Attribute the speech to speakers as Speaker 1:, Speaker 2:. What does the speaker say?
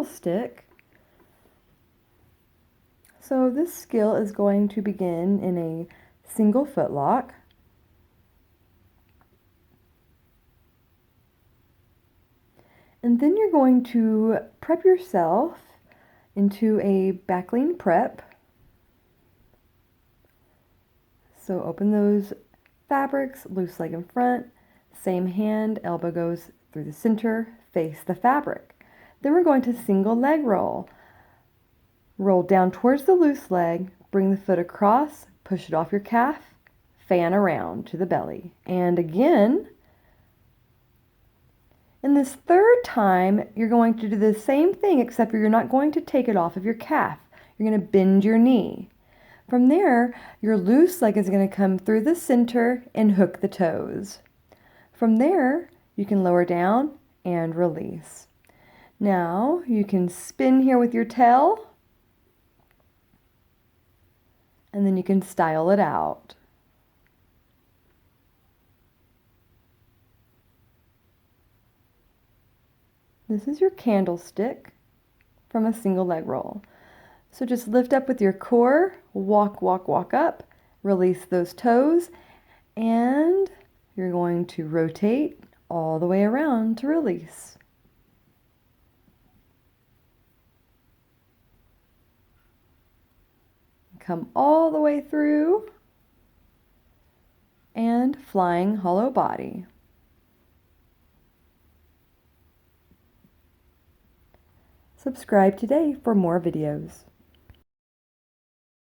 Speaker 1: candlestick. So this skill is going to begin in a single foot lock. And then you're going to prep yourself into a back lean prep. So open those fabrics, loose leg in front, same hand, elbow goes through the center, face the fabric. Then we're going to single leg roll. Roll down towards the loose leg, bring the foot across, push it off your calf, fan around to the belly. And again, in this third time, you're going to do the same thing, except you're not going to take it off of your calf. You're going to bend your knee. From there, your loose leg is going to come through the center and hook the toes. From there, you can lower down and release. Now, you can spin here with your tail, and then you can style it out. This is your candlestick from a single leg roll. So just lift up with your core, walk, walk, walk up, release those toes, and you're going to rotate all the way around to release. Come all the way through and flying hollow body. Subscribe today for more videos.